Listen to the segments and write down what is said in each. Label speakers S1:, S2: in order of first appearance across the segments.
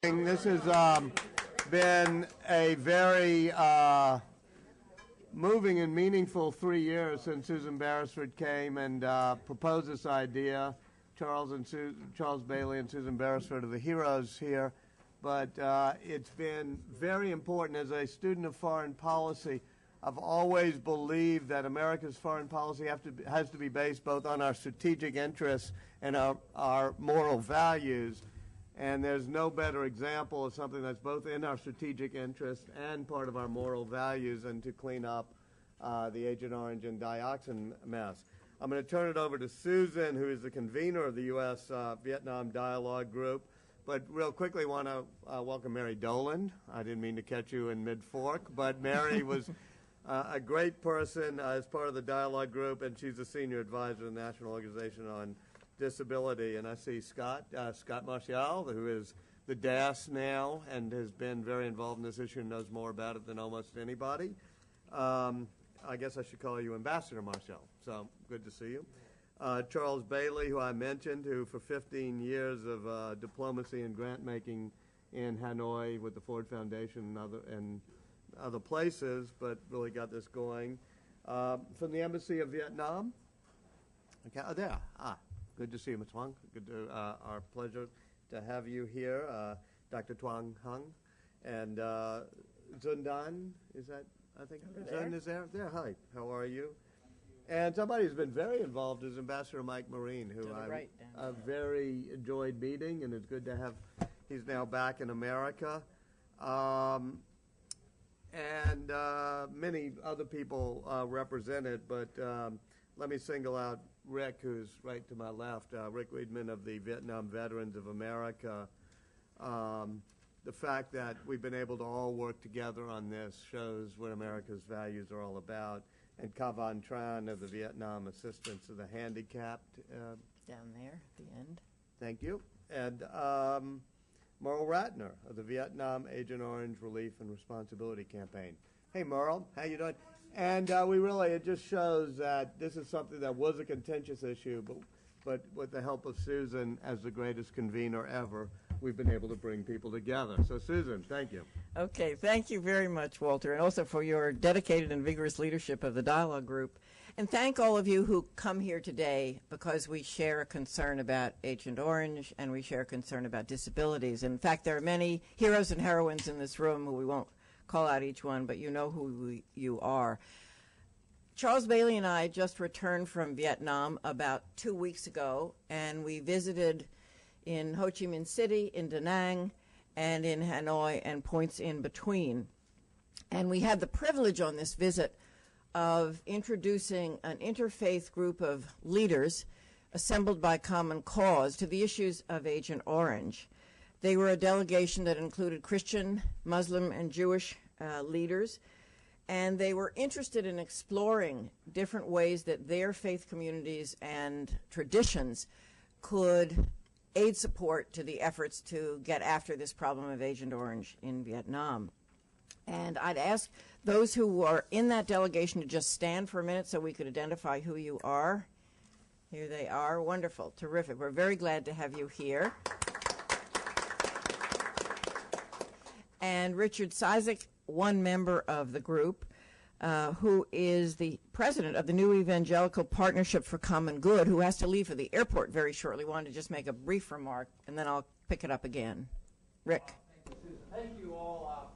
S1: This has been a very moving and meaningful 3 years since Susan Beresford came and proposed this idea. Charles Bailey and Susan Beresford are the heroes here, but it's been very important. As a student of foreign policy, I've always believed that America's foreign policy has to be based both on our strategic interests and our moral values. And there's no better example of something that's both in our strategic interest and part of our moral values than to clean up the Agent Orange and dioxin mess. I'm going to turn it over to Susan, who is the convener of the U.S. Vietnam Dialogue Group. But real quickly, want to welcome Mary Dolan. I didn't mean to catch you in mid-fork, but Mary was a great person as part of the dialogue group, and she's a senior advisor to the National Organization on Disability. And I see Scott Martial, who is the DAS now and has been very involved in this issue and knows more about it than almost anybody. I guess I should call you Ambassador Martial, so good to see you. Charles Bailey, who I mentioned, who for 15 years of diplomacy and grant-making in Hanoi with the Ford Foundation and other places, but really got this going. From the Embassy of Vietnam. Okay, oh, there. Good to see you, Ms. Huang. Our pleasure to have you here. Dr. Tuang Hung. And Zundan, is that, I think, Zun is there? There, hi. How are you? And somebody who's been very involved is Ambassador Mike Marine, who I very enjoyed meeting, and it's good to have, he's now back in America. And many other people represented, but let me single out Rick, who's right to my left, Rick Weidman of the Vietnam Veterans of America. The fact that we've been able to all work together on this shows what America's values are all about. And Ka Van Tran of the Vietnam Assistance of the Handicapped.
S2: Down there at the end.
S1: Thank you. And Merle Ratner of the Vietnam Agent Orange Relief and Responsibility Campaign. Hey, Merle, how you doing? And it just shows that this is something that was a contentious issue, but with the help of Susan as the greatest convener ever, we've been able to bring people together. So, Susan, thank you.
S2: Okay, thank you very much, Walter, and also for your dedicated and vigorous leadership of the dialogue group. And thank all of you who come here today because we share a concern about Agent Orange and we share a concern about disabilities. In fact, there are many heroes and heroines in this room who we won't call out each one, but you know who you are. Charles Bailey and I just returned from Vietnam about 2 weeks ago, and we visited in Ho Chi Minh City, in Da Nang, and in Hanoi, and points in between. And we had the privilege on this visit of introducing an interfaith group of leaders assembled by Common Cause to the issues of Agent Orange. They were a delegation that included Christian, Muslim, and Jewish leaders, and they were interested in exploring different ways that their faith communities and traditions could aid support to the efforts to get after this problem of Agent Orange in Vietnam. And I'd ask those who were in that delegation to just stand for a minute so we could identify who you are. Here they are. Wonderful. Terrific. We're very glad to have you here. And Richard Cizik, one member of the group, who is the president of the New Evangelical Partnership for Common Good, who has to leave for the airport very shortly. Wanted to just make a brief remark, and then I'll pick it up again. Rick.
S3: Thank you, Susan. Thank you all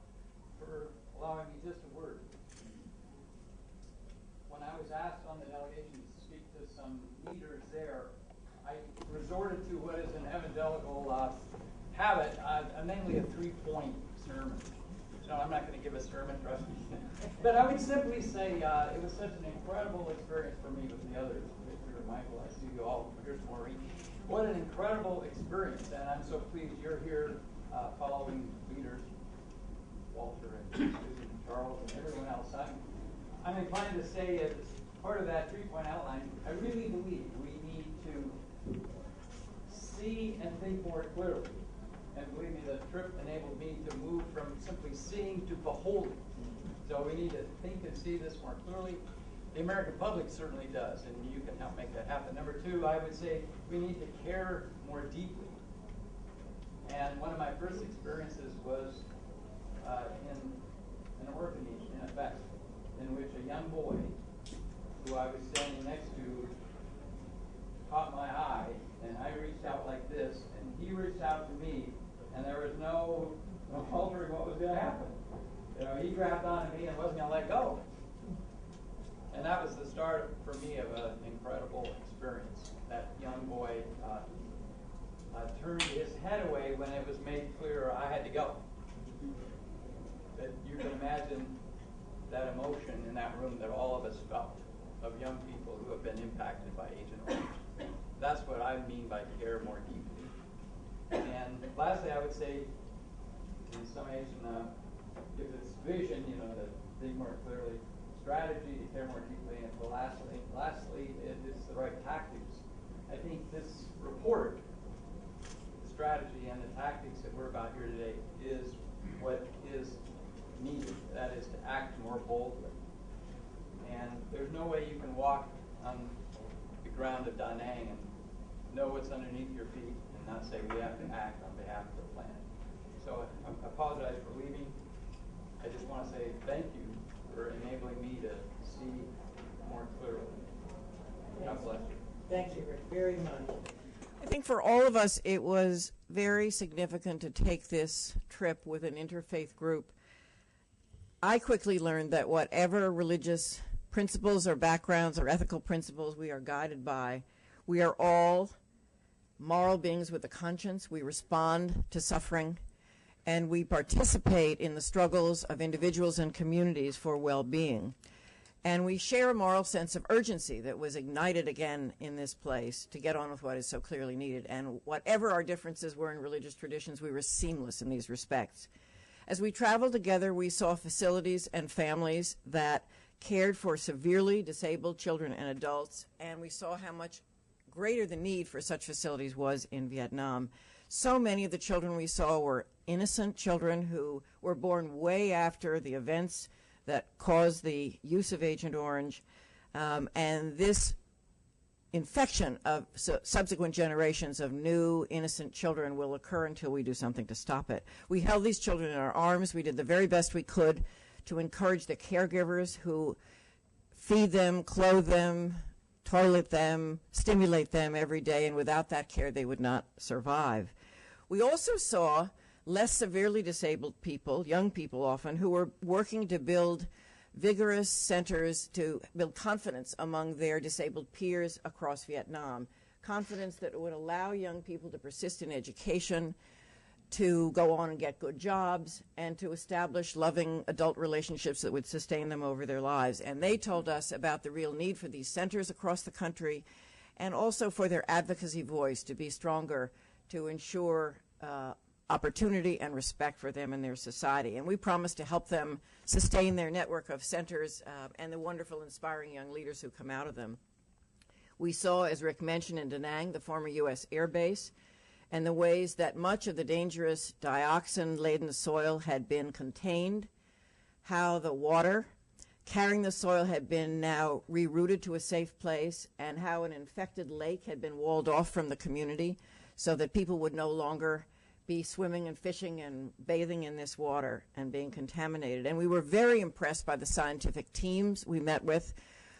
S3: for allowing me just a word. When I was asked on the delegation to speak to some leaders there, I resorted to what is an evangelical habit, namely a three-point sermon. No, I'm not going to give a sermon, trust me. But I would simply say it was such an incredible experience for me with the others. Victor and Michael, I see you all. Here's Maureen. What an incredible experience, and I'm so pleased you're here following leaders, Walter and Susan and Charles and everyone else. I'm inclined to say as part of that three-point outline, I really believe we need to see and think more clearly. And believe me, the trip enabled me to move from simply seeing to beholding. So we need to think and see this more clearly. The American public certainly does, and you can help make that happen. Number two, I would say we need to care more deeply. And one of my first experiences was in an orphanage, in effect, in which a young boy who I was standing next to caught my eye, and I reached out like this, and he reached out to me, and there was no altering what was going to happen. You know, he grabbed onto me and wasn't going to let go. And that was the start for me of an incredible experience. That young boy turned his head away when it was made clear I had to go. But you can imagine that emotion in that room that all of us felt, of young people who have been impacted by Agent Orange. That's what I mean by care more deeply. And lastly, I would say, in summation, if it's vision, you know, to think more clearly, strategy, to care more deeply, and lastly, it is the right tactics. I think this report, the strategy and the tactics that we're about here today, is what is needed. That is to act more boldly. And there's no way you can walk on the ground of Da Nang and know what's underneath your feet and not say we have to act on behalf of the planet. So I apologize for leaving. I just want to say thank you for enabling me to see more clearly. God bless you.
S2: Thank you, Rick, very much. I think for all of us, it was very significant to take this trip with an interfaith group. I quickly learned that whatever religious principles or backgrounds or ethical principles we are guided by, we are all moral beings with a conscience. We respond to suffering, and we participate in the struggles of individuals and communities for well-being. And we share a moral sense of urgency that was ignited again in this place to get on with what is so clearly needed. And whatever our differences were in religious traditions, we were seamless in these respects. As we traveled together, we saw facilities and families that cared for severely disabled children and adults, and we saw how much greater the need for such facilities was in Vietnam. So many of the children we saw were innocent children who were born way after the events that caused the use of Agent Orange, and this infection of subsequent generations of new innocent children will occur until we do something to stop it. We held these children in our arms. We did the very best we could to encourage the caregivers who feed them, clothe them, toilet them, stimulate them every day, and without that care they would not survive. We also saw less severely disabled people, young people often, who were working to build vigorous centers to build confidence among their disabled peers across Vietnam, confidence that would allow young people to persist in education, to go on and get good jobs, and to establish loving adult relationships that would sustain them over their lives. And they told us about the real need for these centers across the country, and also for their advocacy voice to be stronger, to ensure opportunity and respect for them in their society. And we promised to help them sustain their network of centers and the wonderful, inspiring young leaders who come out of them. We saw, as Rick mentioned, in Da Nang, the former U.S. Air Base, and the ways that much of the dangerous dioxin-laden soil had been contained, how the water carrying the soil had been now rerouted to a safe place, and how an infected lake had been walled off from the community so that people would no longer be swimming and fishing and bathing in this water and being contaminated. And we were very impressed by the scientific teams we met with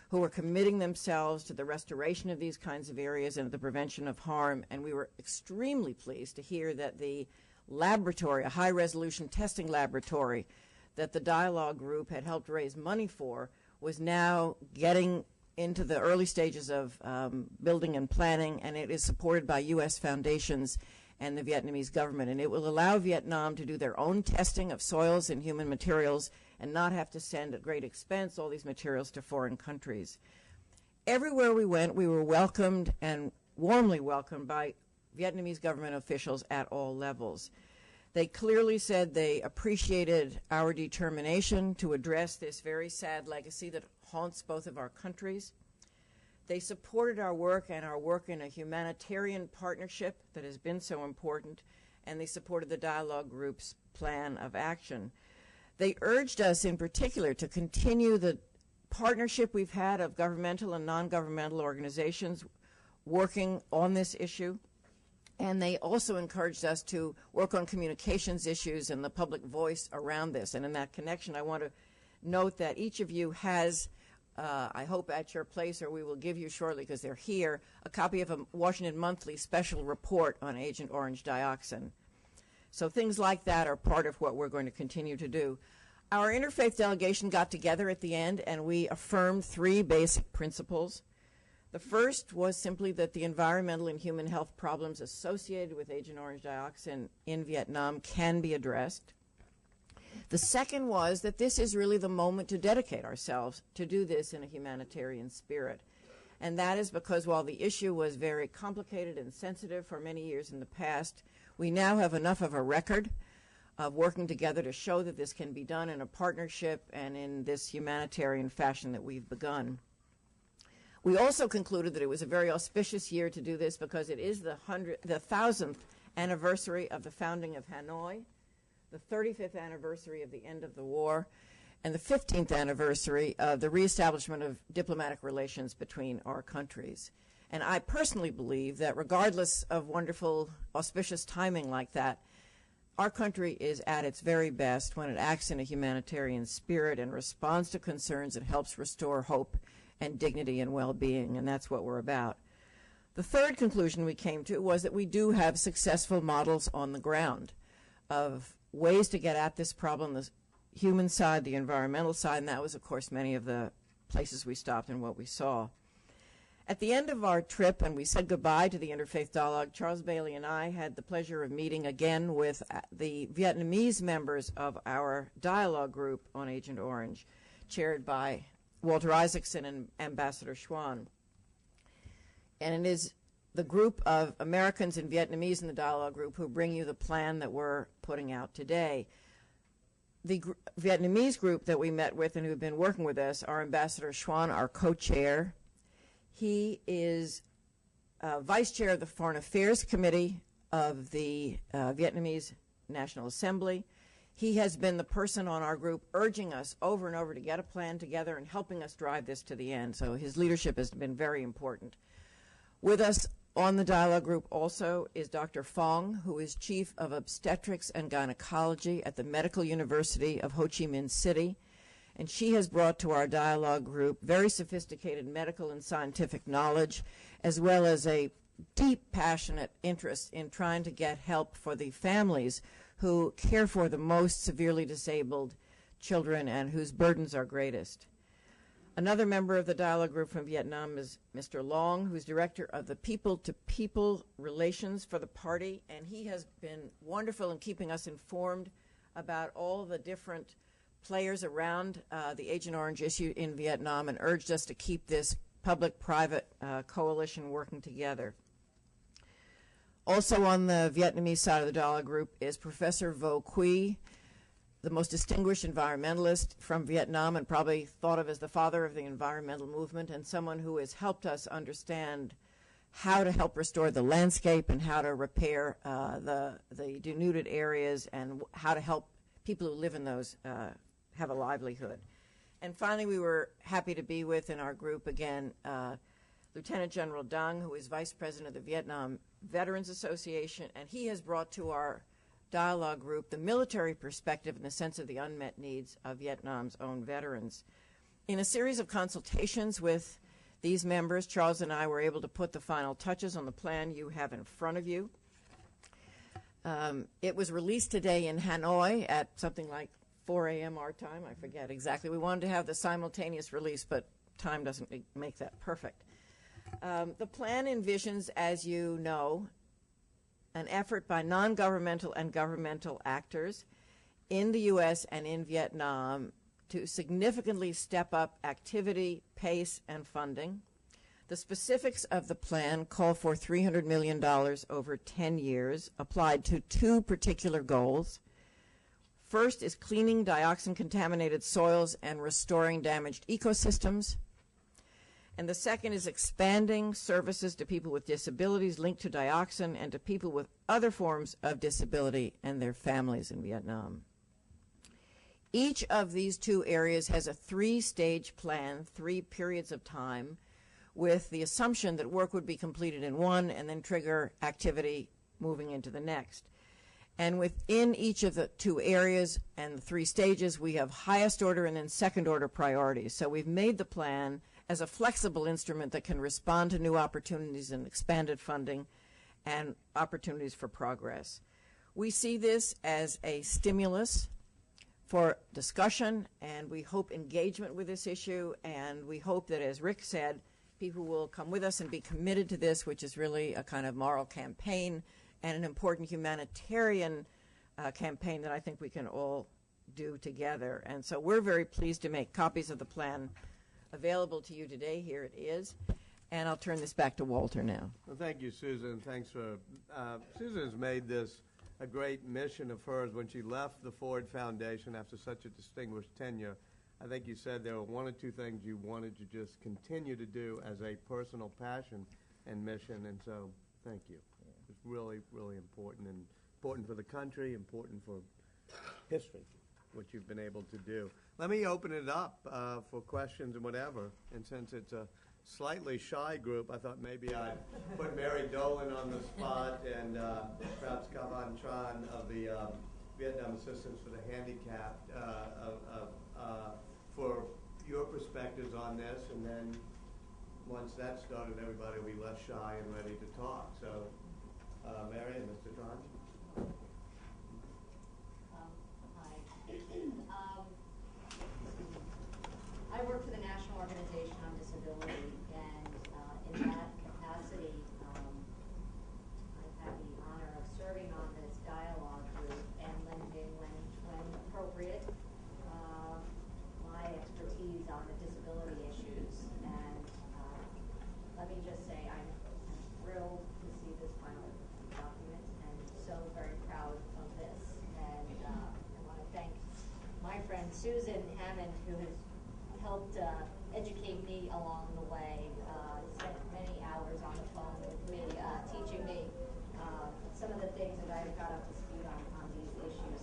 S2: who were committing themselves to the restoration of these kinds of areas and the prevention of harm. And we were extremely pleased to hear that the laboratory, a high-resolution testing laboratory that the Dialogue Group had helped raise money for, was now getting into the early stages of building and planning, and it is supported by U.S. foundations and the Vietnamese government. And it will allow Vietnam to do their own testing of soils and human materials and not have to send at great expense all these materials to foreign countries. Everywhere we went, we were welcomed and warmly welcomed by Vietnamese government officials at all levels. They clearly said they appreciated our determination to address this very sad legacy that haunts both of our countries. They supported our work and our work in a humanitarian partnership that has been so important, and they supported the Dialogue Group's plan of action. They urged us in particular to continue the partnership we've had of governmental and non-governmental organizations working on this issue. And they also encouraged us to work on communications issues and the public voice around this. And in that connection, I want to note that each of you has, I hope at your place, or we will give you shortly because they're here, a copy of a Washington Monthly special report on Agent Orange dioxin. So things like that are part of what we're going to continue to do. Our interfaith delegation got together at the end, and we affirmed 3 basic principles. The first was simply that the environmental and human health problems associated with Agent Orange dioxin in Vietnam can be addressed. The second was that this is really the moment to dedicate ourselves to do this in a humanitarian spirit. And that is because while the issue was very complicated and sensitive for many years in the past, we now have enough of a record of working together to show that this can be done in a partnership and in this humanitarian fashion that we've begun. We also concluded that it was a very auspicious year to do this because it is the 1,000th anniversary of the founding of Hanoi, the 35th anniversary of the end of the war, and the 15th anniversary of the reestablishment of diplomatic relations between our countries. And I personally believe that regardless of wonderful, auspicious timing like that, our country is at its very best when it acts in a humanitarian spirit and responds to concerns and helps restore hope and dignity and well-being, and that's what we're about. The third conclusion we came to was that we do have successful models on the ground of ways to get at this problem, the human side, the environmental side, and that was, of course, many of the places we stopped and what we saw. At the end of our trip, and we said goodbye to the Interfaith Dialogue, Charles Bailey and I had the pleasure of meeting again with the Vietnamese members of our dialogue group on Agent Orange, chaired by Walter Isaacson and Ambassador Xuan. And it is the group of Americans and Vietnamese in the dialogue group who bring you the plan that we're putting out today. The Vietnamese group that we met with and who have been working with us are Ambassador Xuan, our co-chair. He is vice chair of the Foreign Affairs Committee of the Vietnamese National Assembly. He has been the person on our group urging us over and over to get a plan together and helping us drive this to the end. So his leadership has been very important. With us on the dialogue group also is Dr. Fong, who is chief of obstetrics and gynecology at the Medical University of Ho Chi Minh City. And she has brought to our dialogue group very sophisticated medical and scientific knowledge, as well as a deep, passionate interest in trying to get help for the families who care for the most severely disabled children and whose burdens are greatest. Another member of the dialogue group from Vietnam is Mr. Long, who's director of the people-to-people relations for the party, and he has been wonderful in keeping us informed about all the different players around the Agent Orange issue in Vietnam and urged us to keep this public-private coalition working together. Also on the Vietnamese side of the dialogue group is Professor Ngo Quang, the most distinguished environmentalist from Vietnam and probably thought of as the father of the environmental movement, and someone who has helped us understand how to help restore the landscape and how to repair the denuded areas and how to help people who live in those have a livelihood. And finally, we were happy to be with in our group again Lieutenant General Dang, who is Vice President of the Vietnam Veterans Association, and he has brought to our dialogue group the military perspective and the sense of the unmet needs of Vietnam's own veterans. In a series of consultations with these members, Charles and I were able to put the final touches on the plan you have in front of you. It was released today in Hanoi at something like 4 a.m. our time. I forget exactly. We wanted to have the simultaneous release, but time doesn't make that perfect. The plan envisions, as you know, an effort by non-governmental and governmental actors in the U.S. and in Vietnam to significantly step up activity, pace, and funding. The specifics of the plan call for $300 million over 10 years, applied to 2 particular goals. First is cleaning dioxin-contaminated soils and restoring damaged ecosystems. And the second is expanding services to people with disabilities linked to dioxin and to people with other forms of disability and their families in Vietnam. Each of these 2 areas has a 3-stage plan, 3 periods of time, with the assumption that work would be completed in one and then trigger activity moving into the next. And within each of the 2 areas and the 3 stages, we have highest order and then second order priorities. So we've made the plan as a flexible instrument that can respond to new opportunities and expanded funding and opportunities for progress. We see this as a stimulus for discussion, and we hope engagement with this issue, and we hope that, as Rick said, people will come with us and be committed to this, which is really a kind of moral campaign and an important humanitarian campaign that I think we can all do together. And so we're very pleased to make copies of the plan available to you today. Here it is. And I'll turn this back to Walter now.
S1: Well, thank you, Susan. Thanks for, Susan's made this a great mission of hers when she left the Ford Foundation after such a distinguished tenure. I think you said there were 1 or 2 things you wanted to just continue to do as a personal passion and mission, and so thank you. It's really, really important, and important for the country, important for history, what you've been able to do. Let me open it up for questions and whatever, and since it's a slightly shy group, I thought maybe I'd put Mary Dolan on the spot and perhaps Kavan Tran of the Vietnam Assistance for the Handicapped for your perspectives on this, and then once that's started, everybody will be less shy and ready to talk. So, Mary and Mr. Tran.
S4: I work for the National Organization on Disability, and in that capacity, I've had the honor of serving on this dialogue group and lending, when appropriate, my expertise on the disability issues. And let me just say, I'm thrilled to see this final document, and so very proud of this. And I want to thank my friend Susan Hammond, who has helped educate me along the way, spent many hours on the phone with me, teaching me some of the things that I've got up to speed on these issues.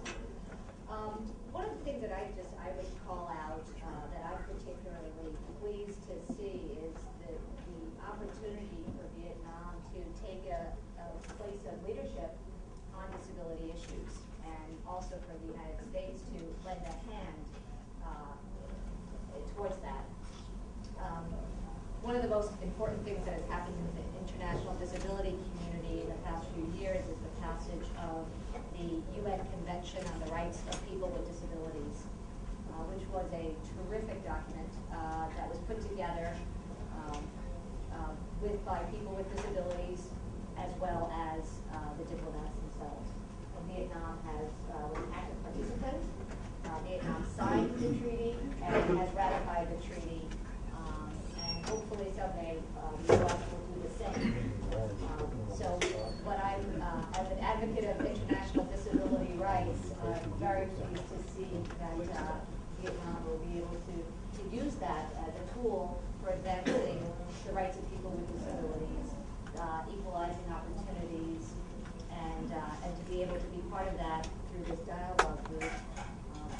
S4: One of the things that I would call out that I'm particularly pleased to see is the opportunity for Vietnam to take a place of leadership on disability issues, and also for the United States to lend a hand towards that. One of the most important things that has happened in the international disability community in the past few years is the passage of the UN Convention on the Rights of People with Disabilities, which was a terrific document that was put together by people with disabilities as well as the diplomats themselves. Vietnam was an active participant. Vietnam signed the treaty and has ratified the treaty, and hopefully someday the U.S. will do the same. So what I'm, as an advocate of international disability rights, I'm very pleased to see that Vietnam will be able to use that as a tool for advancing the rights of people with disabilities, equalizing opportunities, and to be able to be part of that through this dialogue group.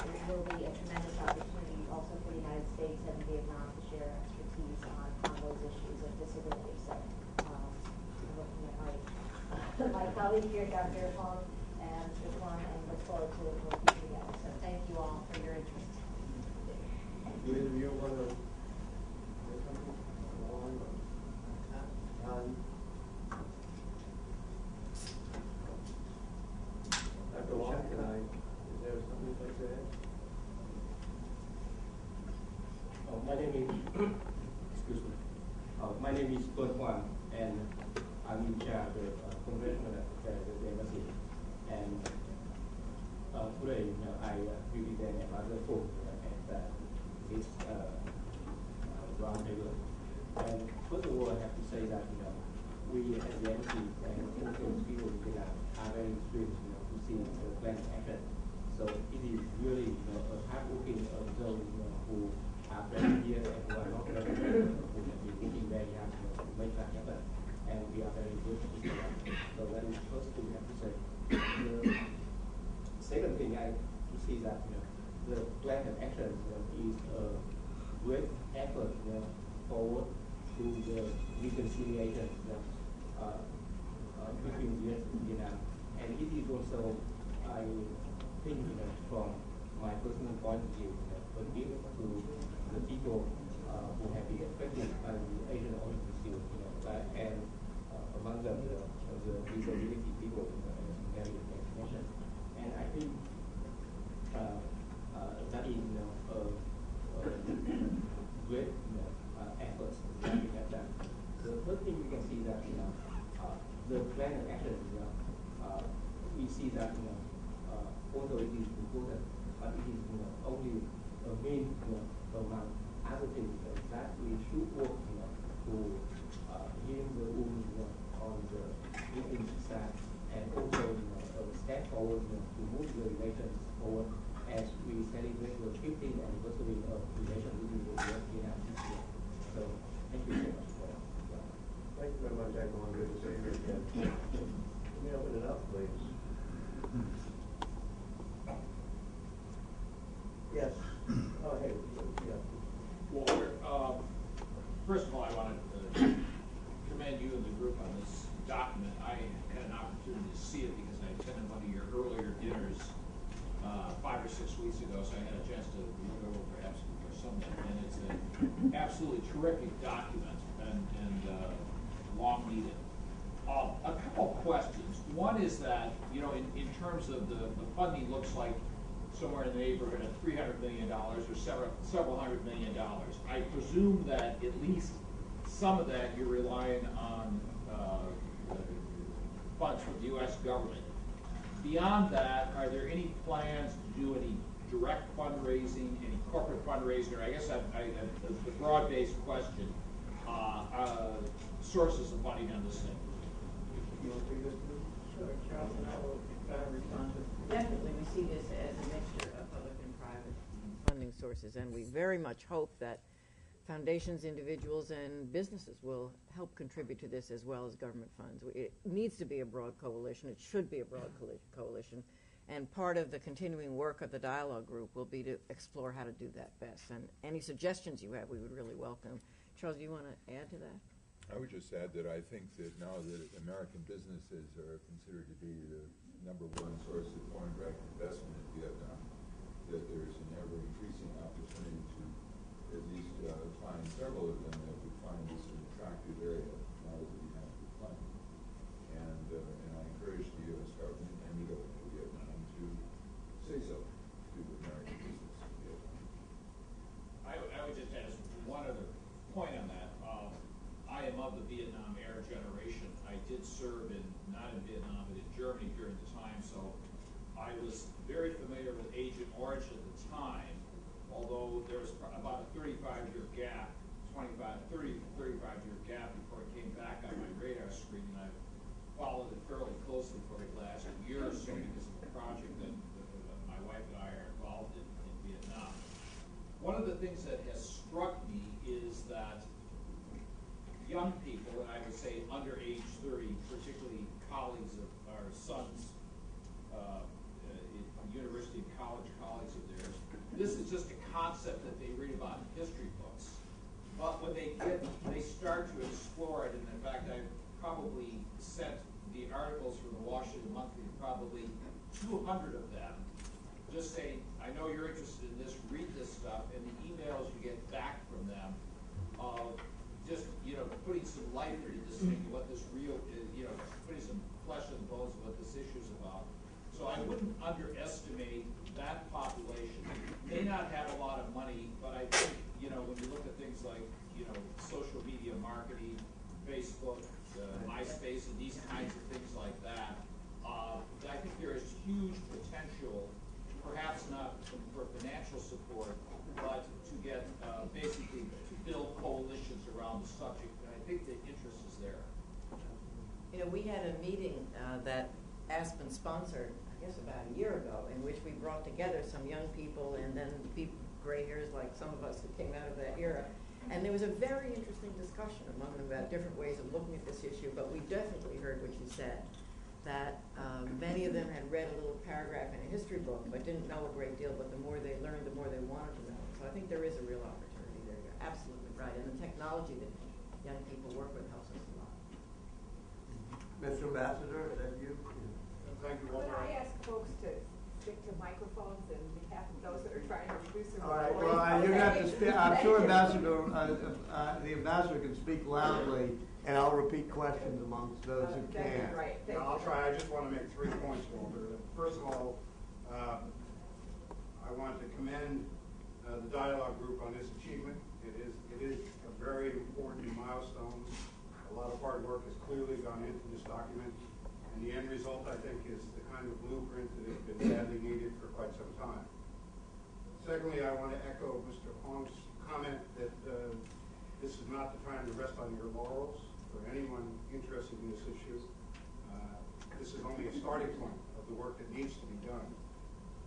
S4: It will be a tremendous opportunity also for the United States and Vietnam to share expertise on those issues of disability. So I'm looking at my colleague here, Dr. Hong and Mr. Quan, and look forward to working together. So thank you all for your interest.
S1: Do either of you want to say something? Dr. Wong, is there something you'd like to add?
S5: My name is, excuse me. My name is Ngo Quang, and I'm in charge of congressional affairs at the embassy. And today, I represent another forum at this roundtable. And first of all, I have to say that we at the embassy and influence people in Vietnam are very experienced to see the plan action. So it is really a hardworking observer who are very here and who are not who have been working very hard to make that happen. And we are very good for that. So that is the first thing we have to say. The second thing I to see that the plan of action is a great effort forward to the reconciliation between the US and Vietnam. And it is also, I think, from my personal point of view, a gift to the people who have been affected by the Asian origin disease, and among them the disability people and married vaccination. And I think that is a great efforts that we have done. The first thing we can see that the plan of action, we see that although it is important, but it is only a main among other things that we should work to heal the wound on the victim side, and also step forward to move the relations forward as we celebrate the 15th anniversary of relations between the US and Vietnam this year. So thank you so much for that.
S6: Thank you very much, everyone. Good to see you again. Let me open it up, please. Yes. Oh, hey. Yeah.
S7: Walter, first of all, I want to commend you and the group on this document. I had an opportunity to see it because I attended one of your earlier dinners 5 or 6 weeks ago, so I had a chance to look over perhaps some of it. And it's an absolutely terrific document and long needed. A couple of questions. One is that, in terms of the funding looks like somewhere in the neighborhood of $300 million or several $100 million. I presume that at least some of that you're relying on funds from the U.S. government. Beyond that, are there any plans to do any direct fundraising, any corporate fundraising, or I guess the broad-based question, sources of funding on this thing?
S6: You want to take this?
S2: Sure, Charles and I will respond to it. Definitely, we see this as a mixture of public and private funding sources, and we very much hope that foundations, individuals, and businesses will help contribute to this as well as government funds. It needs to be a broad coalition. It should be a broad coalition, and part of the continuing work of the dialogue group will be to explore how to do that best. And any suggestions you have, we would really welcome. Charles, do you want to add to that?
S8: I would just add that I think that now that American businesses are considered to be the #1 source of foreign direct investment in Vietnam, that there's an ever-increasing opportunity to at least find several of them that would find this an attractive area now that we have the funding. And I encourage the U.S. government and the government of Vietnam to say so to American business in Vietnam.
S7: I would just add one other point on that. I am of the Vietnam era generation. I did serve not in Vietnam, but in Germany during the time, so I was very familiar with Agent Orange at the time, although there was about a 35-year gap, 35-year gap before it came back on my radar screen, and I've followed it fairly closely for the last year or so because of the project that my wife and I are involved in Vietnam. One of the things that has struck me is that young people, and I would say under age 30, particularly colleagues of our sons, university and college colleagues of theirs, this is just a concept that they read about in history books. But when they start to explore it, and in fact I've probably sent the articles from the Washington Monthly, probably 200 of them, just saying, I know you're interested in this, read this stuff, and the emails you get back from them, just, putting some life into this thing, what this real, putting some flesh and bones of what this issue is about. So I wouldn't underestimate that population. May not have a lot of money, but I think, when you look at things like, social media marketing, Facebook, MySpace, and these kinds of things like that, I think there is huge potential, perhaps not for financial support, but to get basically to build coalitions around the subject. And I think the interest is there.
S2: We had a meeting that Aspen sponsored, I guess about a year ago, in which we brought together some young people and then people, gray hairs like some of us who came out of that era. And there was a very interesting discussion among them about different ways of looking at this issue, but we definitely heard what you said, that many of them had read a little paragraph in a history book but didn't know a great deal, but the more they learned, the more they wanted to know. So I think there is a real opportunity there. You're absolutely right. And the technology that young people work with helps us a lot.
S1: Mr. Ambassador, is that you?
S9: Thank you,
S10: Could
S9: Walter.
S10: I ask folks to stick to microphones in behalf of those that are trying to reduce their
S1: All right,
S10: voice?
S1: well, you have to speak, I'm sure Ambassador, the ambassador can speak loudly, and I'll repeat questions amongst those who
S10: That'd
S1: can.
S10: be great. Thank
S9: I'll
S10: you.
S9: try. I just want to make 3 points, Walter. First of all, I want to commend the dialogue group on this achievement. It is a very important milestone. A lot of hard work has clearly gone into this document, and the end result, I think, is the kind of blueprint that has been badly needed for quite some time. Secondly, I want to echo Mr. Quang's comment that this is not the time to rest on your laurels for anyone interested in this issue. This is only a starting point of the work that needs to be done.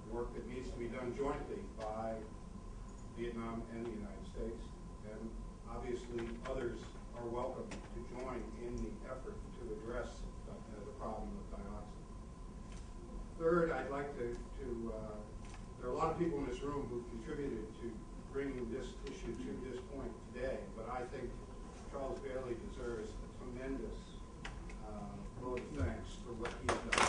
S9: The work that needs to be done jointly by Vietnam and the United States. And obviously others are welcome to join in the effort to address the problem of dioxin. Third, I'd like to there are a lot of people in this room who've contributed to bringing this issue to this point today, but I think Charles Bailey deserves a tremendous vote of thanks for what he's done.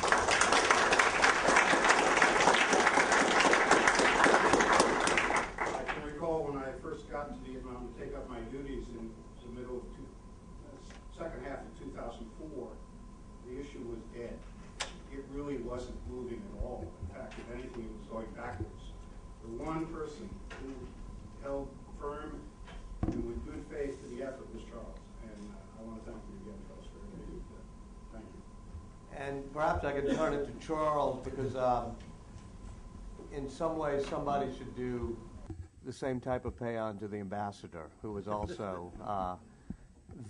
S9: I can recall when I first got to Vietnam to take up my duties in the middle of second half of 2004, the issue was dead. It really wasn't moving at all. In fact, if anything, it was going backwards. The one person who held firm and with good faith to the effort was Charles. And I want to thank you again, Charles, for everything you've done. Thank you.
S1: And perhaps I could turn it to Charles, because in some ways somebody should do the same type of paean to the ambassador, who was also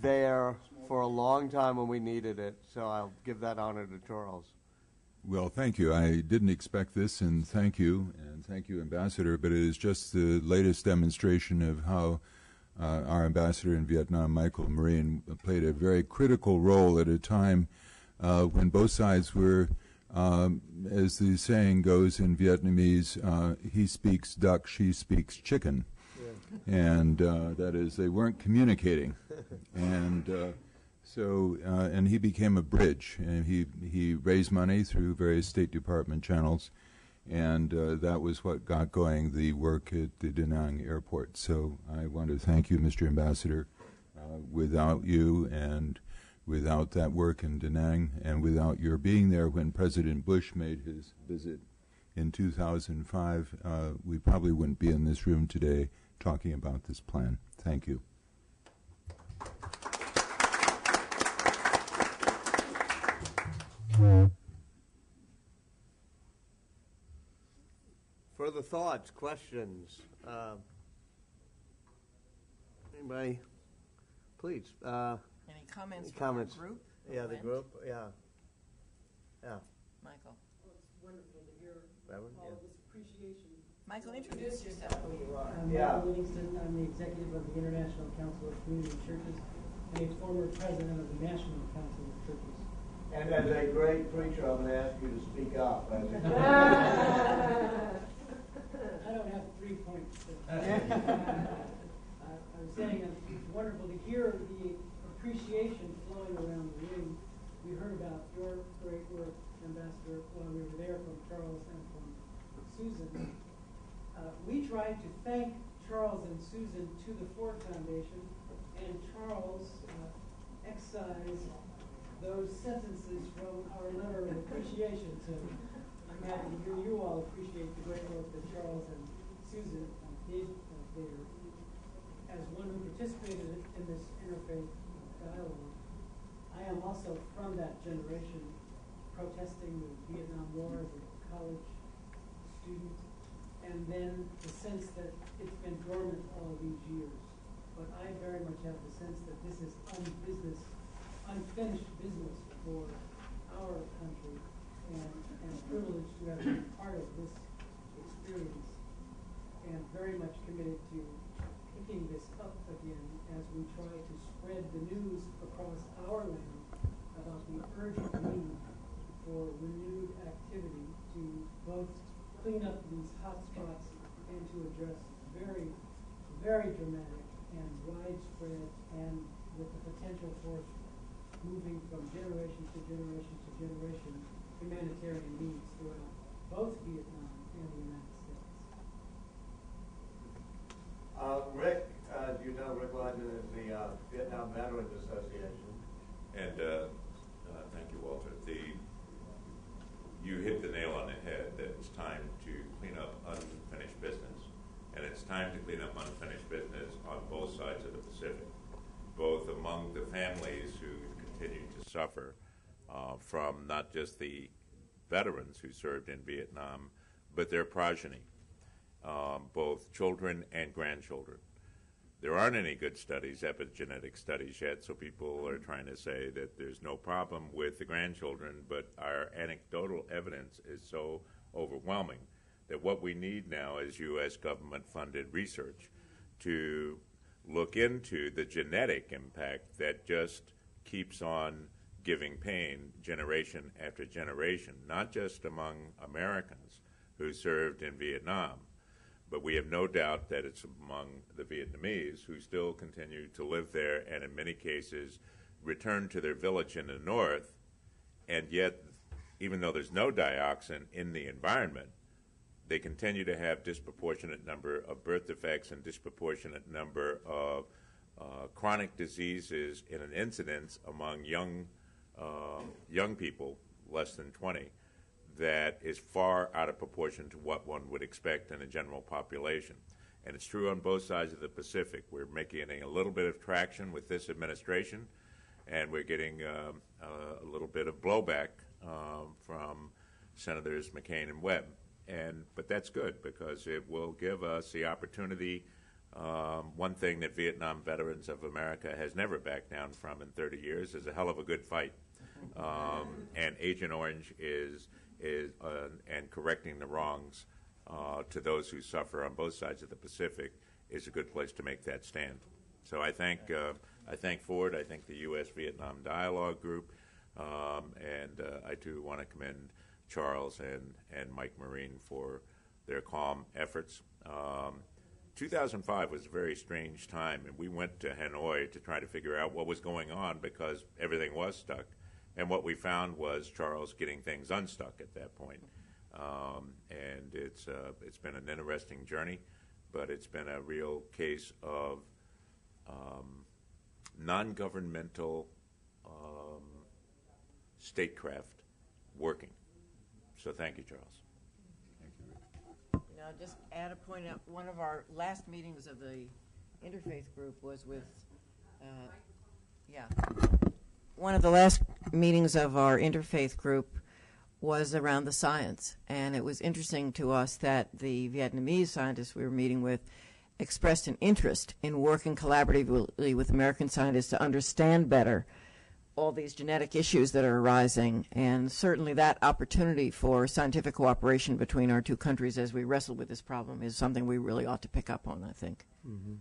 S1: there for a long time when we needed it. So I'll give that honor to Charles.
S8: Well, thank you. I didn't expect this, and thank you, Ambassador, but it is just the latest demonstration of how our ambassador in Vietnam, Michael Marine, played a very critical role at a time when both sides were, as the saying goes in Vietnamese, he speaks duck, she speaks chicken. Yeah. And that is, they weren't communicating. And and he became a bridge, and he raised money through various State Department channels, and that was what got going the work at the Da Nang airport. So I want to thank you, Mr. Ambassador. Without you and without that work in Da Nang, and without your being there when President Bush made his visit in 2005, we probably wouldn't be in this room today talking about this plan. Thank you.
S1: Further thoughts, questions? Anybody? Please.
S2: Any comments from the group?
S1: Yeah, the group. Yeah. Yeah.
S2: Michael.
S11: Well, it's wonderful to hear
S1: Reverend,
S11: all
S1: yeah.
S11: of this appreciation.
S2: Michael, introduce yourself, who you are.
S11: I'm Michael Livingston. I'm the executive of the International Council of Community Churches and a former president of the National Council of Churches.
S1: And as a great preacher, I'm going to ask you to speak up.
S11: I don't have 3 points. I was saying it's wonderful to hear the appreciation flowing around the room. We heard about your great work, Ambassador, while we were there from Charles and from Susan. We tried to thank Charles and Susan to the Ford Foundation, and Charles excised those sentences from our letter of appreciation. So I'm happy to hear you all appreciate the great work that Charles and Susan did there. As one who participated in this interfaith dialogue, I am also from that generation, protesting the Vietnam War as a college student, and then the sense that it's been dormant all these years. But I very much have the sense that this is unfinished business for our country, and privileged to have been part of this experience, and very much committed to picking this up again as we try to spread the news across our land about the urgent need for renewed activity to both clean up these hot spots and to address very, very dramatic and widespread and with the potential for moving from generation to generation to generation humanitarian needs throughout both Vietnam and the United States.
S1: Rick, you know Rick London is the Vietnam Veterans Association.
S12: And thank you, Walter. You hit the nail on the head that it's time to clean up unfinished business. And it's time to clean up unfinished business on both sides of the Pacific, both among the families who continue to suffer from not just the veterans who served in Vietnam, but their progeny, both children and grandchildren. There aren't any good studies, epigenetic studies yet, so people are trying to say that there's no problem with the grandchildren, but our anecdotal evidence is so overwhelming that what we need now is U.S. government-funded research to look into the genetic impact that just keeps on giving pain generation after generation, not just among Americans who served in Vietnam, but we have no doubt that it's among the Vietnamese who still continue to live there and in many cases return to their village in the north, and yet, even though there's no dioxin in the environment, they continue to have disproportionate number of birth defects and disproportionate number of chronic diseases in an incidence among young people, less than 20, that is far out of proportion to what one would expect in a general population. And it's true on both sides of the Pacific. We're making a little bit of traction with this administration, and we're getting a little bit of blowback from Senators McCain and Webb. But that's good because it will give us the opportunity. One thing that Vietnam Veterans of America has never backed down from in 30 years is a hell of a good fight. And Agent Orange is and correcting the wrongs to those who suffer on both sides of the Pacific is a good place to make that stand. So I thank Ford, I thank the U.S. Vietnam Dialogue Group, and I too want to commend Charles and Mike Marine for their calm efforts. 2005 was a very strange time, and we went to Hanoi to try to figure out what was going on because everything was stuck. And what we found was Charles getting things unstuck at that point. And it's been an interesting journey, but it's been a real case of non-governmental statecraft working. So thank you, Charles.
S8: Thank you, Rick.
S2: Now, just add a point out. One of our last meetings of the interfaith group was with, one of the last meetings of our interfaith group was around the science. And it was interesting to us that the Vietnamese scientists we were meeting with expressed an interest in working collaboratively with American scientists to understand better all these genetic issues that are arising, and certainly that opportunity for scientific cooperation between our two countries as we wrestle with this problem is something we really ought to pick up on, I think.
S1: Mm-hmm.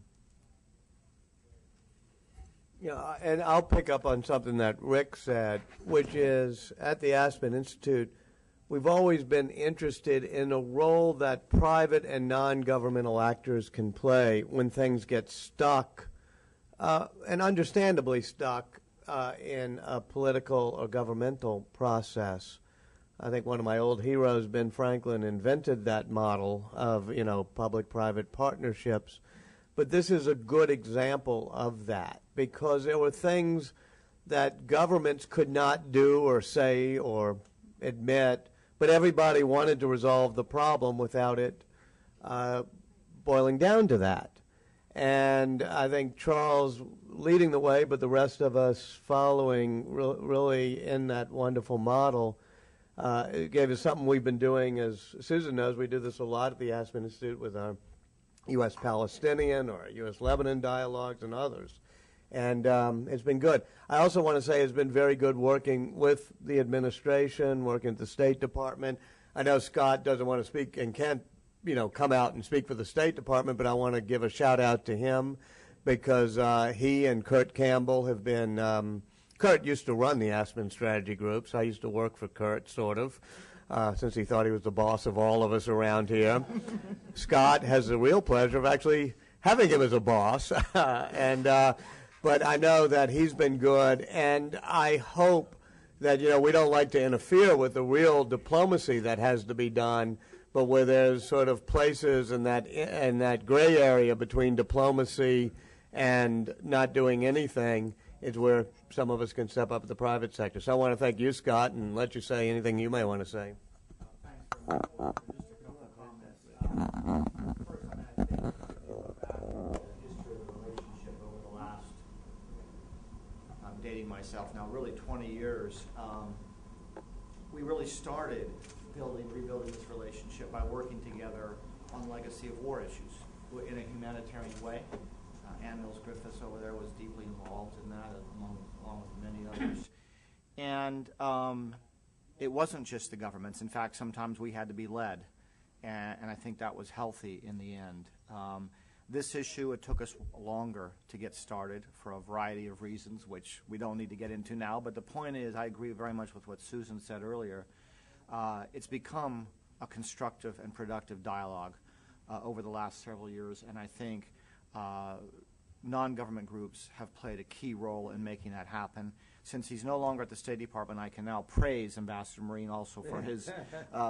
S1: Yeah, and I'll pick up on something that Rick said, which is at the Aspen Institute, we've always been interested in a role that private and non-governmental actors can play when things get stuck, and understandably stuck, in a political or governmental process. I think one of my old heroes, Ben Franklin, invented that model of, public-private partnerships. But this is a good example of that because there were things that governments could not do or say or admit, but everybody wanted to resolve the problem without it boiling down to that. And I think Charles leading the way, but the rest of us following really in that wonderful model, it gave us something we've been doing. As Susan knows, we do this a lot at the Aspen Institute with our U.S.-Palestinian or U.S.-Lebanon dialogues and others. And it's been good. I also want to say it's been very good working with the administration, working at the State Department. I know Scott doesn't want to speak and can't come out and speak for the State Department, but I want to give a shout out to him because he and Kurt Campbell have been, Kurt used to run the Aspen Strategy Groups. I used to work for Kurt, sort of, since he thought he was the boss of all of us around here. Scott has the real pleasure of actually having him as a boss. But But I know that he's been good, and I hope that, we don't like to interfere with the real diplomacy that has to be done, but where there's sort of places in that gray area between diplomacy and not doing anything is where some of us can step up at the private sector. So I want to thank you, Scott, and let you say anything you may want to say.
S13: Thanks very much. Just a couple of comments. First, I think about the history of the relationship over the last, I'm dating myself now, really 20 years. We really started rebuilding this relationship by working together on legacy of war issues in a humanitarian way. Ann Mills Griffiths over there was deeply involved in that, along with many others. And it wasn't just the governments. In fact, sometimes we had to be led, and I think that was healthy in the end. This issue, it took us longer to get started for a variety of reasons, which we don't need to get into now. But the point is, I agree very much with what Susan said earlier. It's become a constructive and productive dialogue over the last several years, and I think non-government groups have played a key role in making that happen. Since he's no longer at the State Department, I can now praise Ambassador Marine also for his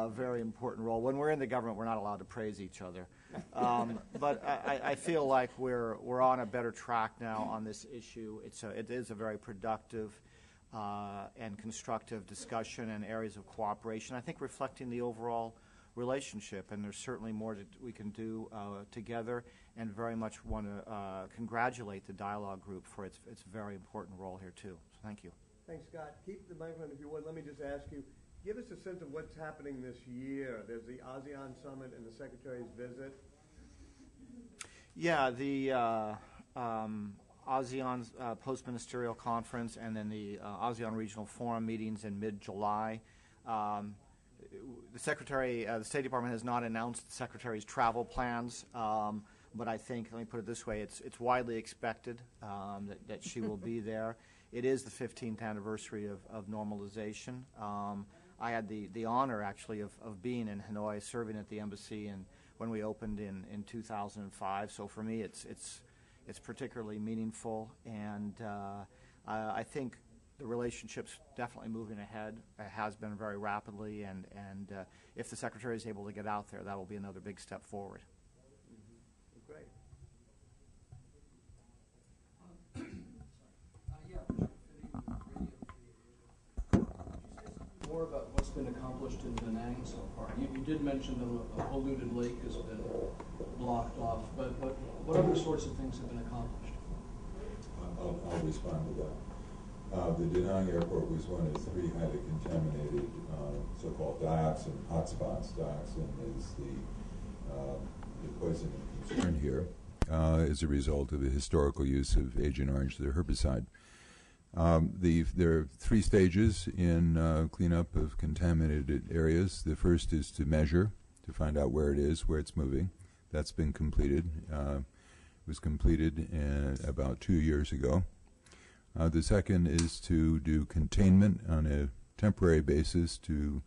S13: very important role. When we're in the government, we're not allowed to praise each other. But I feel like we're on a better track now on this issue. It is a very productive and constructive discussion and areas of cooperation, I think reflecting the overall relationship, and there's certainly more that we can do together, and very much want to congratulate the dialogue group for its very important role here too. So thank you.
S1: Thanks, Scott. Keep the microphone if you would. Let me just ask you, give us a sense of what's happening this year. There's the ASEAN Summit and the Secretary's visit.
S13: Yeah, the ASEAN's post-ministerial conference, and then the ASEAN Regional Forum meetings in mid-July. The Secretary, the State Department has not announced the Secretary's travel plans, but I think, let me put it this way, it's widely expected that she will be there. It is the 15th anniversary of normalization. I had the honor, actually, of being in Hanoi, serving at the embassy, and when we opened in 2005. So for me, it's particularly meaningful, and I think the relationship's definitely moving ahead. It has been very rapidly, and if the Secretary is able to get out there, that will be another big step forward.
S1: Great.
S14: More about what's been accomplished in Da Nang so far. You did mention the polluted lake has been blocked off, but what other sorts of things have been accomplished?
S8: I'll respond to that. The Da Nang airport was one of 3 highly contaminated so-called dioxin hotspots. Dioxin is the poison of concern here as a result of the historical use of Agent Orange, the herbicide. There are 3 stages in cleanup of contaminated areas. The first is to measure, to find out where it is, where it's moving. That's been completed. It was completed about 2 years ago. The second is to do containment on a temporary basis to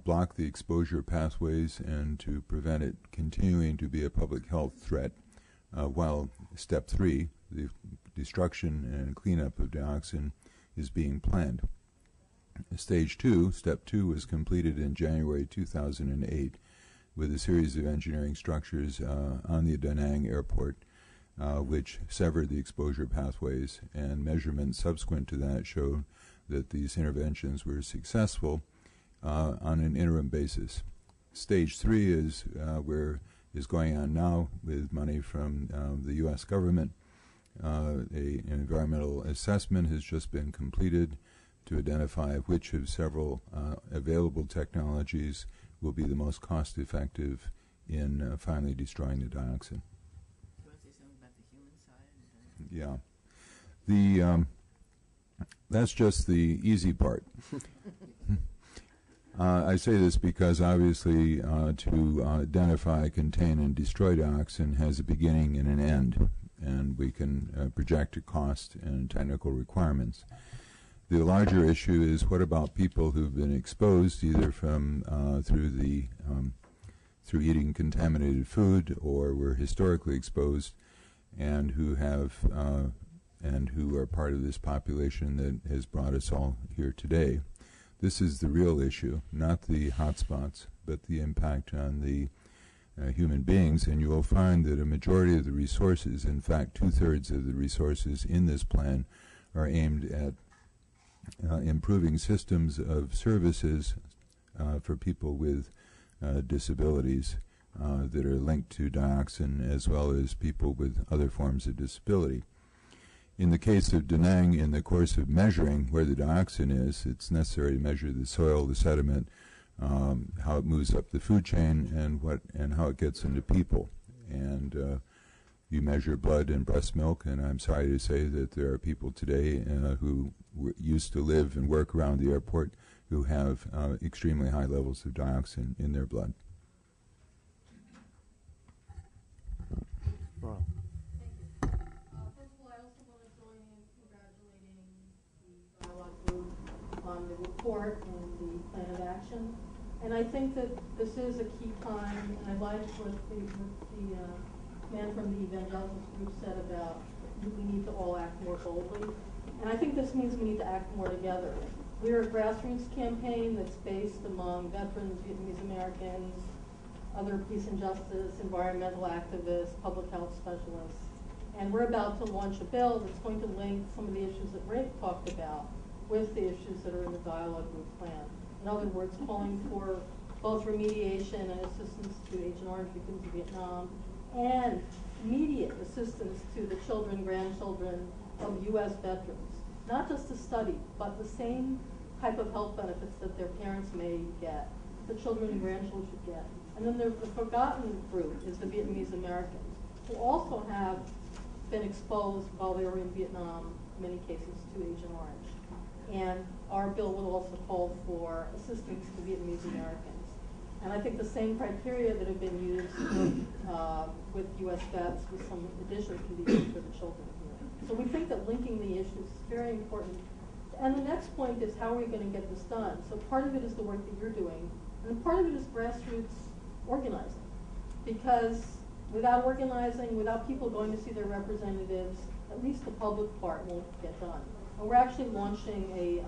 S8: block the exposure pathways and to prevent it continuing to be a public health threat, while step 3, the destruction and cleanup of dioxin, is being planned. Stage 2, step 2, was completed in January 2008 with a series of engineering structures on the Da Nang airport, which severed the exposure pathways, and measurements subsequent to that showed that these interventions were successful on an interim basis. Stage 3 is going on now with money from the U.S. government. An environmental assessment has just been completed to identify which of several available technologies will be the most cost-effective in finally destroying the dioxin. Yeah, that's just the easy part. I say this because obviously to identify, contain, and destroy dioxin has a beginning and an end, and we can project a cost and technical requirements. The larger issue is, what about people who've been exposed either from through eating contaminated food, or were historically exposed and who are part of this population that has brought us all here today. This is the real issue, not the hotspots, but the impact on the human beings. And you will find that a majority of the resources, in fact 2/3 of the resources in this plan, are aimed at improving systems of services for people with disabilities that are linked to dioxin, as well as people with other forms of disability. In the case of Da Nang, in the course of measuring where the dioxin is, it's necessary to measure the soil, the sediment, how it moves up the food chain, and how it gets into people. And you measure blood and breast milk, and I'm sorry to say that there are people today who used to live and work around the airport who have extremely high levels of dioxin in their blood.
S1: Wow.
S15: First of all, I also want to join in congratulating the dialogue group on the report and the plan of action. And I think that this is a key time, and I like what the man from the evangelicals group said about we need to all act more boldly. And I think this means we need to act more together. We're a grassroots campaign that's based among veterans, Vietnamese Americans, other peace and justice, environmental activists, public health specialists. And we're about to launch a bill that's going to link some of the issues that Rick talked about with the issues that are in the dialogue group plan. In other words, calling for both remediation and assistance to Agent Orange victims of Vietnam, and immediate assistance to the children, grandchildren of U.S. veterans. Not just to study, but the same type of health benefits that their parents may get, the children and grandchildren should get. And then the forgotten group is the Vietnamese Americans, who also have been exposed while they were in Vietnam, in many cases, to Agent Orange. And our bill would also call for assistance to Vietnamese Americans. And I think the same criteria that have been used with U.S. vets with some addition can be used for the children here. So we think that linking the issues is very important. And the next point is, how are we going to get this done? So part of it is the work that you're doing, and part of it is grassroots organizing. Because without organizing, without people going to see their representatives, at least the public part won't get done. And we're actually launching a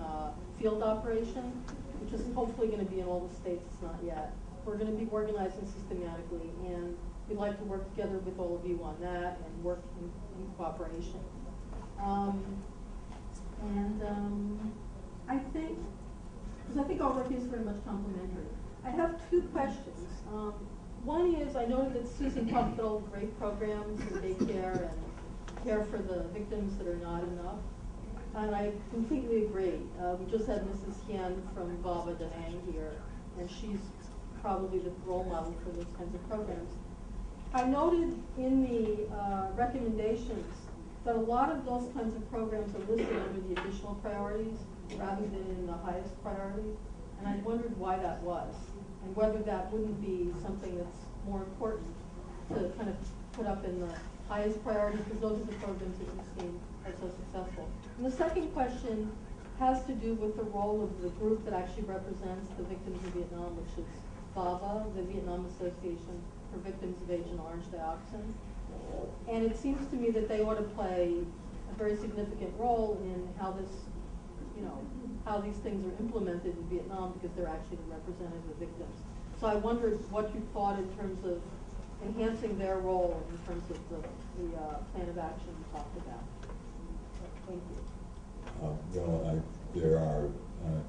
S15: field operation, which is hopefully going to be in all the states. It's not yet. We're going to be organizing systematically, and we'd like to work together with all of you on that and work in cooperation. I think, because I think our work is very much complementary. I have two questions. One is, I noted that Susan talked about all the great programs in daycare and care for the victims that are not enough. And I completely agree. We just had Mrs. Hien from Baba Da Nang here, and she's probably the role model for those kinds of programs. I noted in the recommendations that a lot of those kinds of programs are listed under the additional priorities rather than in the highest priority. And I wondered why that was, and whether that wouldn't be something that's more important to kind of put up in the highest priority, because those are the programs that you've seen are so successful. And the second question has to do with the role of the group that actually represents the victims of Vietnam, which is VAVA, the Vietnam Association for Victims of Agent Orange Dioxin. And it seems to me that they ought to play a very significant role in how this, how these things are implemented in Vietnam, because they're actually the representative victims. So I wondered what you thought in terms of enhancing their role in terms of the plan of action you talked about. Thank you.
S8: Well, there are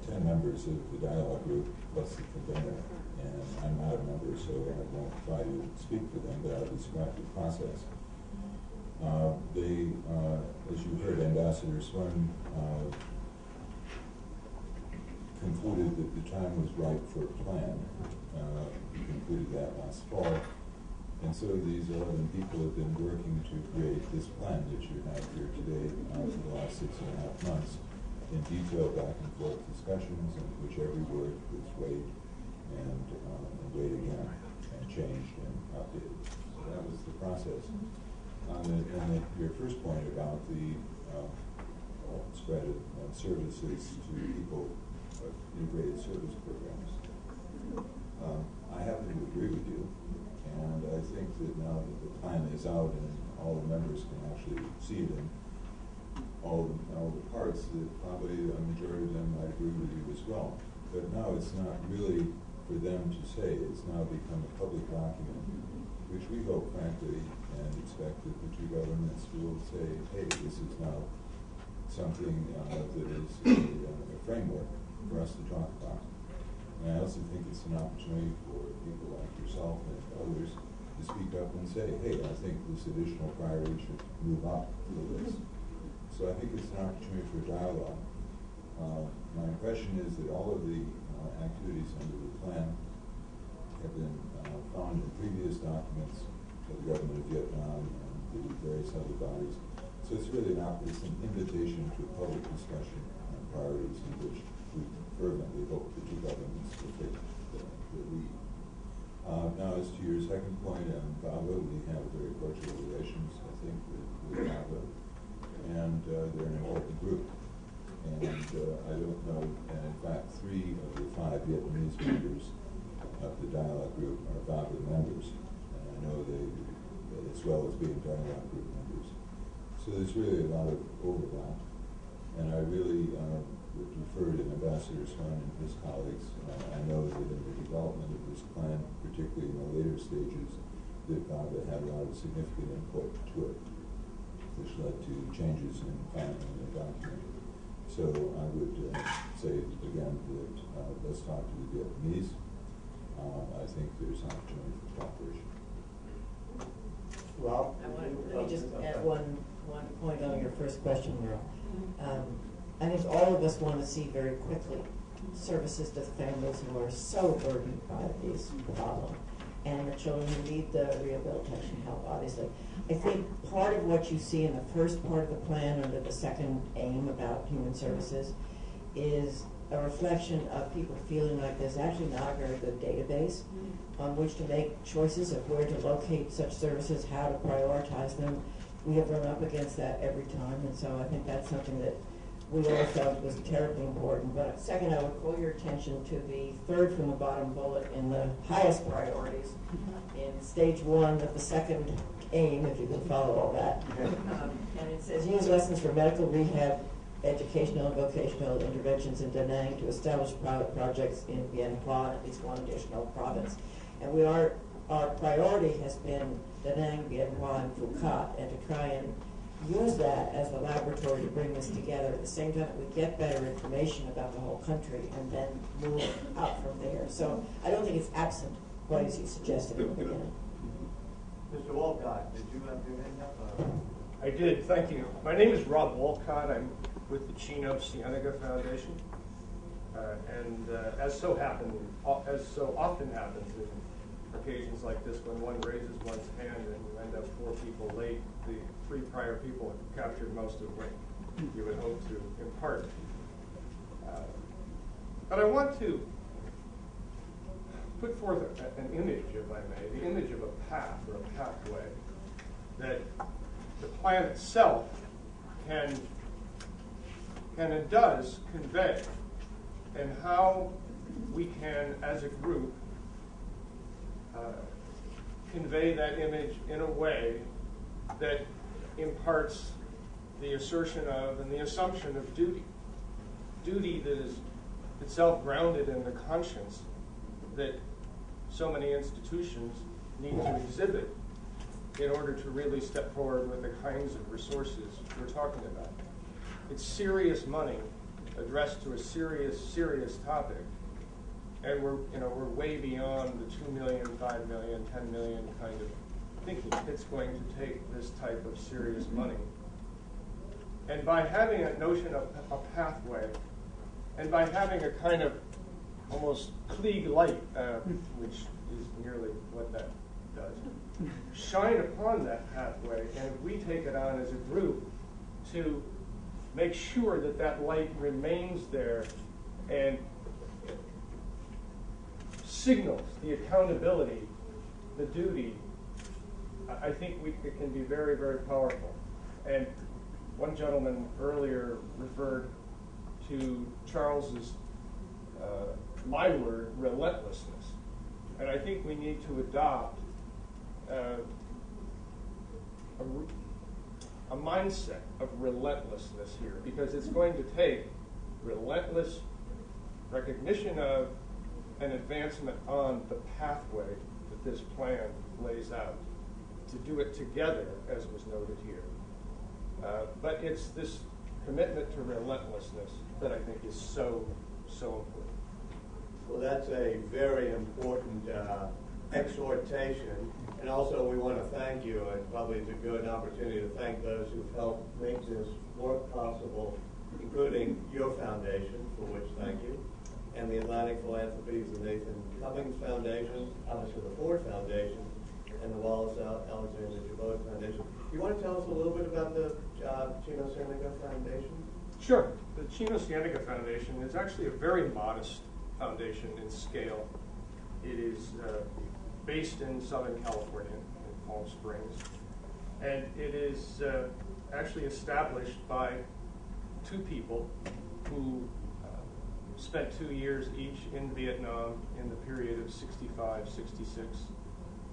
S8: 10 members of the dialogue group plus the convener, and I'm not a member, so I won't try to speak for them, but I'll describe the process. As you heard, Ambassador Xuan concluded that the time was right for a plan. He concluded that last fall. And so these 11 people have been working to create this plan that you have here today for the last 6.5 months, in detailed back and forth discussions in which every word was weighed and weighed again and changed and updated. So that was the process. And your first point about the spread of services to people, integrated service programs, I happen to agree with you. And I think that now that the plan is out and all the members can actually see it in all the parts, that probably a majority of them might agree with you as well. But now it's not really for them to say. It's now become a public document, which we hope, frankly, and expect that the two governments will say, hey, this is now something that is a framework for us to talk about. And I also think it's an opportunity for people like yourself and others to speak up and say, hey, I think this additional priority should move up the list. So I think it's an opportunity for dialogue. My impression is that all of the activities under the plan have been found in previous documents of the government of Vietnam and the various other bodies. So it's really it's an invitation to a public discussion on priorities in which we fervently hope the two governments will take the lead. Now, as to your second point on VAVA, we have very cordial relations, I think, with VAVA. And they're an important group. And I don't know, and in fact, 3 of the 5 Vietnamese members of the dialogue group are VAVA members. And I know they, as well as being dialogue group members. So there's really a lot of overlap. And I really would defer to Ambassador Xuan and his colleagues. I know that in the development of this plan, particularly in the later stages, that VAVA had a lot of significant input to it, which led to changes in the document. So I would say again that let's talk to the Vietnamese. I think there's an opportunity for cooperation.
S2: Well, let me just add one point on your first question, Merle. I think all of us want to see very quickly services to the families who are so burdened by these problems, and the children who need the rehabilitation help, obviously. I think part of what you see in the first part of the plan under the second aim about human services is a reflection of people feeling like there's actually not a very good database on which to make choices of where to locate such services, how to prioritize them. We have run up against that every time, and so I think that's something that we all felt was terribly important. But second, I would call your attention to the third from the bottom bullet in the highest priorities in stage 1 of the second aim, if you can follow all that. And it says, use lessons for medical rehab, educational and vocational interventions in Da Nang to establish pilot projects in Bien Hoa and at least one additional province. And our priority has been Da Nang, Bien Hoa, and Phu Cat, and to try and use that as the laboratory to bring this together at the same time that we get better information about the whole country and then move out from there. So I don't think it's absent, quite as you suggested in the beginning.
S6: Mr. Walcott, did you have your hand up?
S16: I did, thank you. My name is Rob Walcott. I'm with the Chino Cienega Foundation. As so often happens in occasions like this, when one raises one's hand and you end up 4 people late, the 3 prior people have captured most of what you would hope to impart. But I want to put forth an image, if I may, the image of a path or a pathway that the plan itself can and does convey, and how we can, as a group, convey that image in a way that imparts the assertion of and the assumption of duty. Duty that is itself grounded in the conscience that so many institutions need to exhibit in order to really step forward with the kinds of resources we're talking about. It's serious money addressed to a serious topic, and we're way beyond the 2 million, 5 million, 10 million kind of thinking. It's going to take this type of serious money. And by having a notion of a pathway, and by having a kind of almost Klieg light, which is nearly what that does, shine upon that pathway, and if we take it on as a group to make sure that that light remains there and signals the accountability, the duty, I think it can be very, very powerful. And one gentleman earlier referred to Charles's, my word, relentlessness. And I think we need to adopt a mindset of relentlessness here, because it's going to take relentless recognition of and advancement on the pathway that this plan lays out to do it together, as was noted here. But it's this commitment to relentlessness that I think is so important.
S1: Well, that's a very important exhortation. And also we want to thank you, and probably it's a good opportunity to thank those who've helped make this work possible, including your foundation, for which thank you, and the Atlantic Philanthropies, the Nathan Cummings Foundation, obviously the Ford Foundation, and the Wallace Alexander Chabot Foundation. You want to tell us a little bit about the Chino Cienega Foundation?
S16: Sure. The Chino Cienega Foundation is actually a very modest foundation in scale. It is based in Southern California, in Palm Springs, and it is actually established by two people who spent 2 years each in Vietnam in the period of 65, 66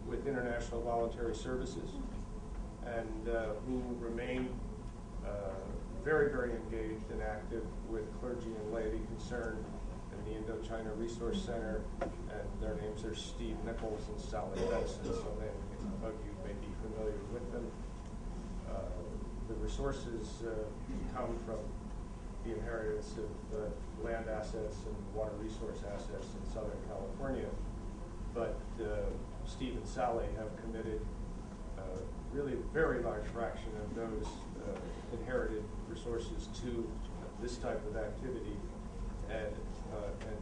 S16: with International Voluntary Services, and who remain very, very engaged and active with clergy and laity concerned in the Indochina Resource Center, and their names are Steve Nichols and Sally Benson, so many of you may be familiar with them. The resources come from the inheritance of land assets and water resource assets in Southern California, but Steve and Sally have committed really a very large fraction of those inherited resources to this type of activity, and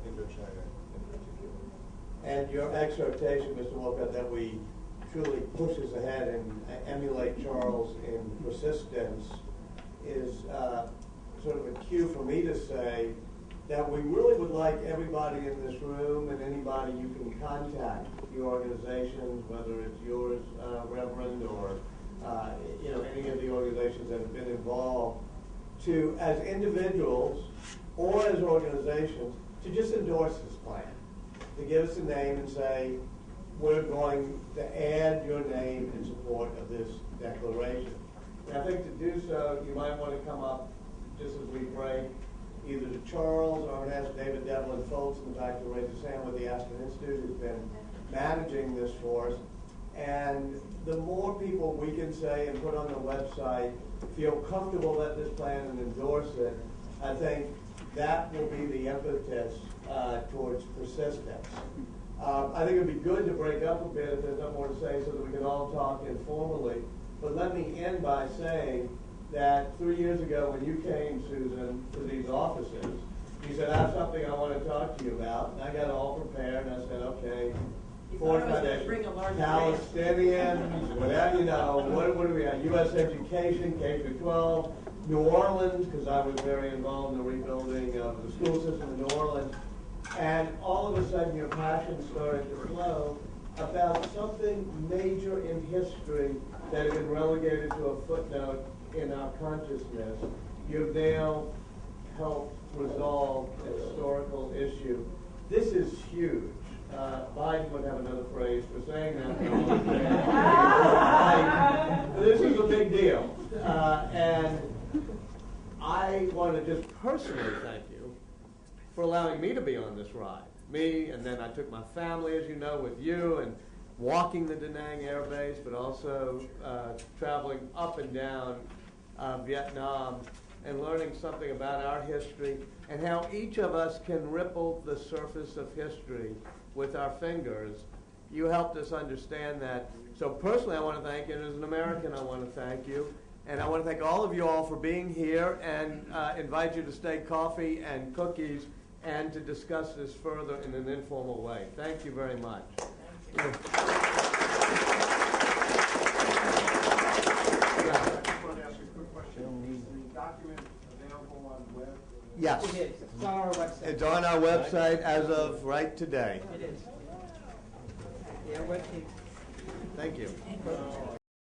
S16: Indochina in particular.
S1: And your exhortation, Mr. Walcott, that we truly push us ahead and emulate Charles in persistence is sort of a cue for me to say that we really would like everybody in this room and anybody you can contact, your organizations, whether it's yours, Reverend, or any of the organizations that have been involved, to, as individuals or as organizations, to just endorse this plan, to give us a name and say, we're going to add your name in support of this declaration. And I think to do so, you might want to come up just as we break, either to Charles, or I'm going to ask David Devlin Foltz, in fact, to raise his hand with the Aspen Institute, who's been managing this for us. And the more people we can say and put on the website, feel comfortable at this plan and endorse it, I think that will be the impetus towards persistence. I think it would be good to break up a bit if there's not more to say so that we can all talk informally. But let me end by saying that 3 years ago when you came, Susan, to these offices, you said, I have something I want to talk to you about. And I got all prepared, and I said, okay, Ford Foundation, Palestinians, whatever, what do we have? U.S. education, K through 12, New Orleans, because I was very involved in the rebuilding of the school system in New Orleans. And all of a sudden your passion started to flow about something major in history that had been relegated to a footnote in our consciousness. You've now helped resolve a historical issue. This is huge. Biden would have another phrase for saying that. This is a big deal. And I want to just personally thank you for allowing me to be on this ride. Me, and then I took my family, as you know, with you, and walking the Da Nang Air Base, but also traveling up and down Vietnam and learning something about our history and how each of us can ripple the surface of history with our fingers. You helped us understand that. So personally, I want to thank you, and as an American, I want to thank you. And I want to thank all of you all for being here, and invite you to stay coffee and cookies and to discuss this further in an informal way. Thank you very much.
S9: I just want to ask you a quick question. Is the document available on the web?
S1: Yes.
S2: It is. It's on our website.
S1: It's on our website as of right today.
S2: It is. Yeah, website.
S1: Thank you.